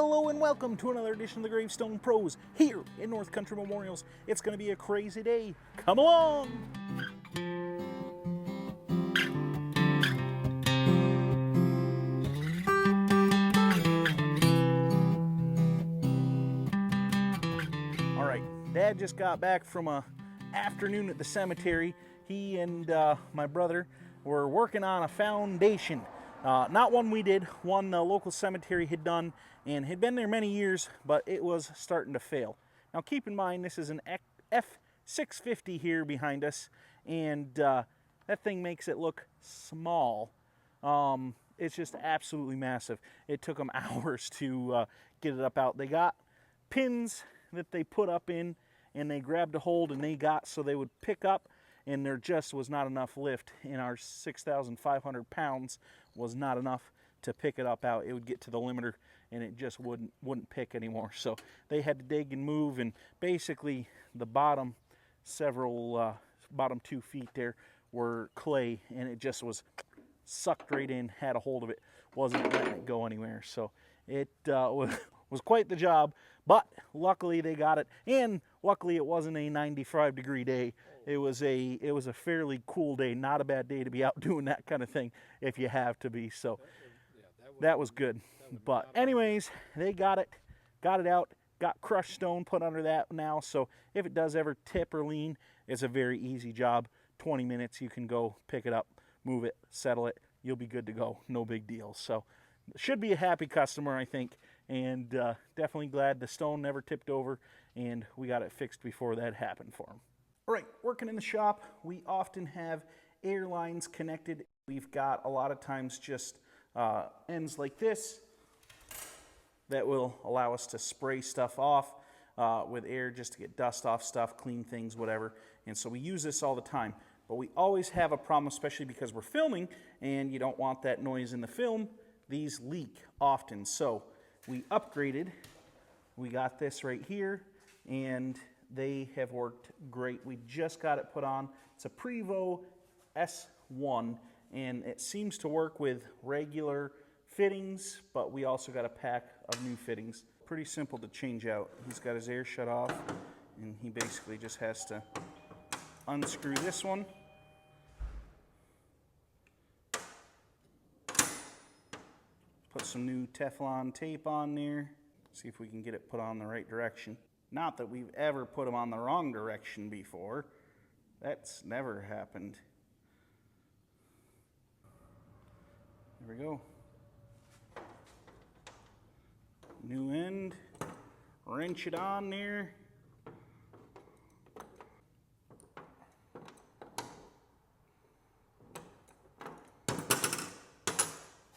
Hello and welcome to another edition of the Gravestone Pros here in North Country Memorials. It's going to be a crazy day. Come along! Alright, Dad just got back from a afternoon at the cemetery. He and my brother were working on a foundation. Not one we did, one the local cemetery had done and had been there many years, but it was starting to fail. Now keep in mind this is an F650 here behind us, and that thing makes it look small. It's just absolutely massive. It took them hours to get it up out. They got pins that they put up in, and they grabbed a hold and they got so they would pick up, and there just was not enough lift, and our 6,500 pounds was not enough to pick it up out. It would get to the limiter and it just wouldn't pick anymore. So they had to dig and move, and basically the bottom bottom 2 feet there were clay, and it just was sucked right in, had a hold of it, wasn't letting it go anywhere. So it was quite the job, but luckily they got it, and luckily it wasn't a 95-degree day. It was a fairly cool day, not a bad day to be out doing that kind of thing if you have to be. So that was good. But anyways, they got it out, got crushed stone put under that now. So if it does ever tip or lean, it's a very easy job. 20 minutes, you can go pick it up, move it, settle it. You'll be good to go. No big deal. So should be a happy customer, I think, and definitely glad the stone never tipped over and we got it fixed before that happened for him. All right, working in the shop, we often have air lines connected. We've got a lot of times just ends like this that will allow us to spray stuff off with air just to get dust off stuff, clean things, whatever. And so we use this all the time. But we always have a problem, especially because we're filming and you don't want that noise in the film. These leak often. So we upgraded. We got this right here, and they have worked great. We just got it put on. It's a Prevo S1, and it seems to work with regular fittings, but we also got a pack of new fittings. Pretty simple to change out. He's got his air shut off, and he basically just has to unscrew this one. Put some new Teflon tape on there. See if we can get it put on the right direction. Not that we've ever put them on the wrong direction before. That's never happened. There we go. New end. Wrench it on there.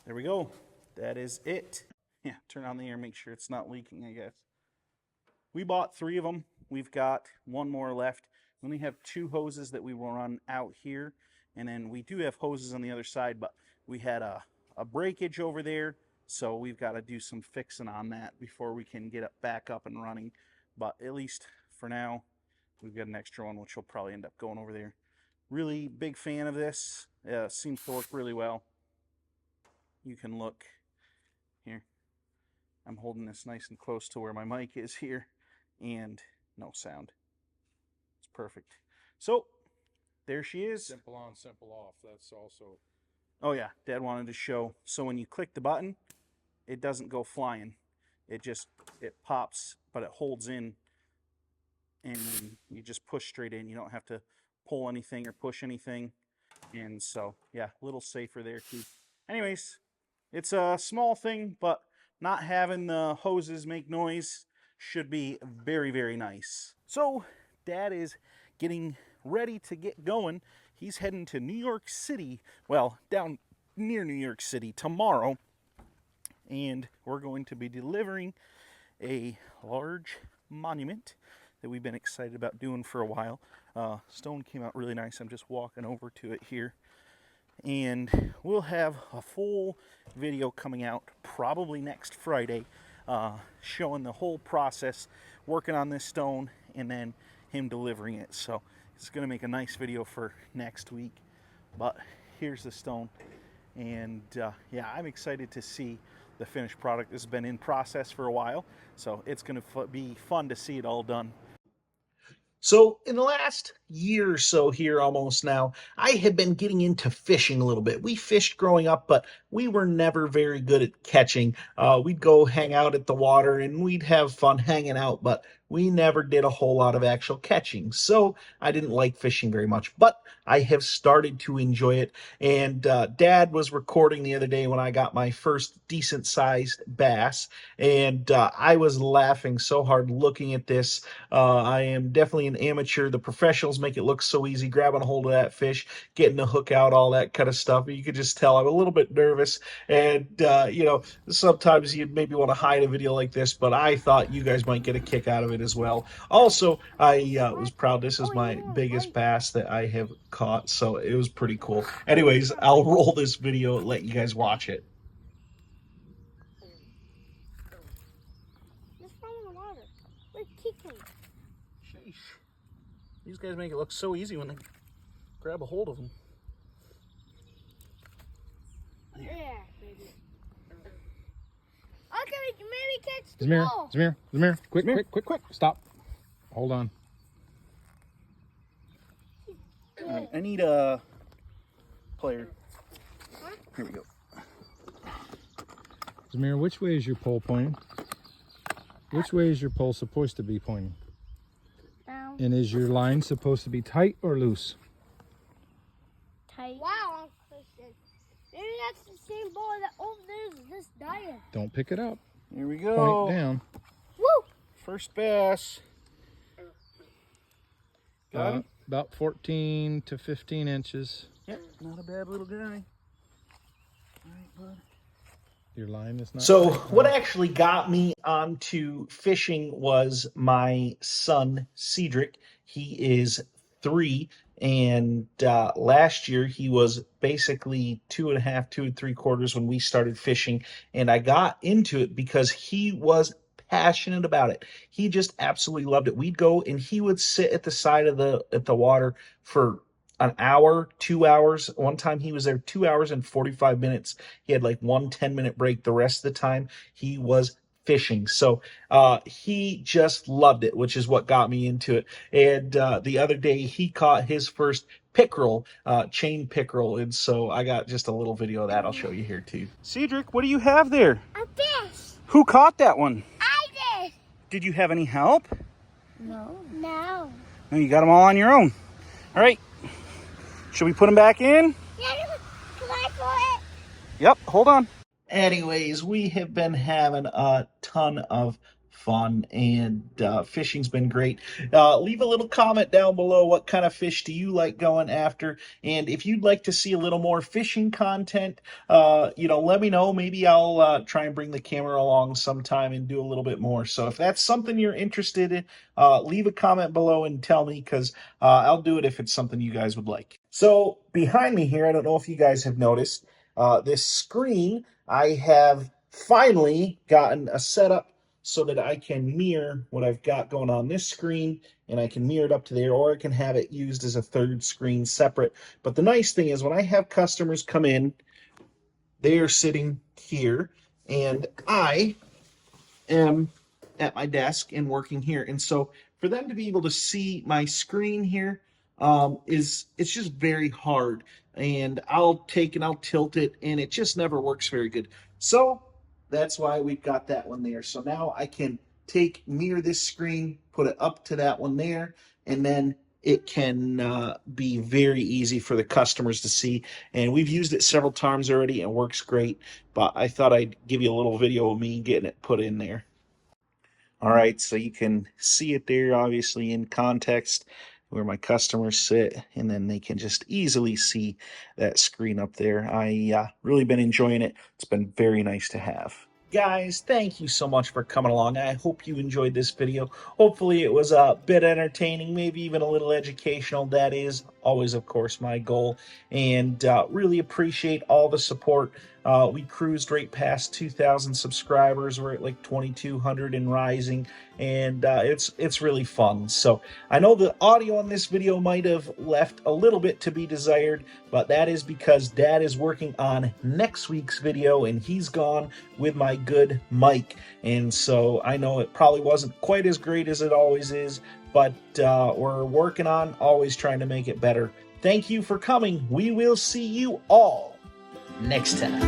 There we go. That is it. Yeah, turn on the air, make sure it's not leaking, I guess. We bought 3 of them. We've got 1 more left. We only have 2 hoses that we will run out here, and then we do have hoses on the other side, but we had a breakage over there, so we've got to do some fixing on that before we can get it back up and running. But at least for now, we've got an extra one, which will probably end up going over there. Really big fan of this. Seems to work really well. You can look here. I'm holding this nice and close to where my mic is here, and no sound. It's perfect. So there she is. Simple on, simple off. That's also... Oh yeah, Dad wanted to show. So when you click the button, it doesn't go flying. It pops, but it holds in, and you just push straight in. You don't have to pull anything or push anything. And so yeah, a little safer there too. Anyways, it's a small thing, but not having the hoses make noise should be very, very nice. So Dad is getting ready to get going. He's heading to New York City, well, down near New York City tomorrow, and we're going to be delivering a large monument that we've been excited about doing for a while. Stone came out really nice. I'm just walking over to it here. And we'll have a full video coming out probably next Friday, showing the whole process, working on this stone, and then him delivering it. So it's going to make a nice video for next week. But here's the stone, and yeah, I'm excited to see the finished product. This has been in process for a while, so it's going to be fun to see it all done. So in the last year or so here almost now, I have been getting into fishing a little bit. We fished growing up, but we were never very good at catching. We'd go hang out at the water and we'd have fun hanging out, but we never did a whole lot of actual catching. So I didn't like fishing very much, but I have started to enjoy it. And Dad was recording the other day when I got my first decent sized bass. And I was laughing so hard looking at this. I am definitely an amateur. The professionals make it look so easy, grabbing a hold of that fish, getting the hook out, all that kind of stuff. You could just tell I'm a little bit nervous. And, sometimes you'd maybe want to hide a video like this, but I thought you guys might get a kick out of it as well. Also, I was proud. This is my biggest bass that I have caught, so it was pretty cool. Anyways, I'll roll this video and let you guys watch it. Just fall in the water. We're kicking. Sheesh. These guys make it look so easy when they grab a hold of them. Yeah, baby. Okay, maybe catch the Zamir, ball. Zamir, quick, stop. Hold on. All right, I need a player. Huh? Here we go. Zamir, which way is your pole pointing? Which way is your pole supposed to be pointing? Down. And is your line supposed to be tight or loose? Tight. Wow, Christian. Maybe that's the same ball that over there's this diet. Don't pick it up. Here we go. Point down. Woo! First bass. Got him? About 14 to 15 inches. Yep, not a bad little guy. All right, bud. Your line is not. So tight. what actually got me onto fishing was my son, Cedric. He is 3, and last year he was basically 2.5, 2 3/4 when we started fishing, and I got into it because he was passionate about it. He just absolutely loved it. We'd go and he would sit at the side of the water for an hour, 2 hours. One time he was there 2 hours and 45 minutes. He had like 1 10-minute break. The rest of the time he was fishing. So he just loved it, which is what got me into it. And the other day he caught his first pickerel, chain pickerel. And so I got just a little video of that I'll show you here too. Cedric, what do you have there? A fish. Who caught that one? I did. Did you have any help? No. No. No, you got them all on your own. All right. Should we put them back in? Yeah, can I pull it? Yep, hold on. Anyways, we have been having a ton of fun, and fishing's been great. Leave a little comment down below. What kind of fish do you like going after? And if you'd like to see a little more fishing content, let me know. Maybe I'll try and bring the camera along sometime and do a little bit more. So if that's something you're interested in, leave a comment below and tell me, because I'll do it if it's something you guys would like. So behind me here, I don't know if you guys have noticed, this screen, I have finally gotten a setup so that I can mirror what I've got going on this screen, and I can mirror it up to there, or I can have it used as a third screen separate. But the nice thing is when I have customers come in, they are sitting here, and I am at my desk and working here. And so for them to be able to see my screen here, it's just very hard. And I'll take and I'll tilt it, and it just never works very good. So that's why we've got that one there. So now I can mirror this screen, put it up to that one there, and then it can be very easy for the customers to see. And we've used it several times already and it works great, but I thought I'd give you a little video of me getting it put in there. All right, so you can see it there, obviously in context, where my customers sit, and then they can just easily see that screen up there. I really been enjoying it. It's been very nice to have. Guys, thank you so much for coming along. I hope you enjoyed this video. Hopefully it was a bit entertaining, maybe even a little educational. That is always, of course, my goal. And really appreciate all the support. We cruised right past 2,000 subscribers. We're at like 2,200 and rising, and it's really fun. So I know the audio on this video might have left a little bit to be desired, but that is because Dad is working on next week's video, and he's gone with my good mic. And so I know it probably wasn't quite as great as it always is, but we're working on always trying to make it better. Thank you for coming. We will see you all next time.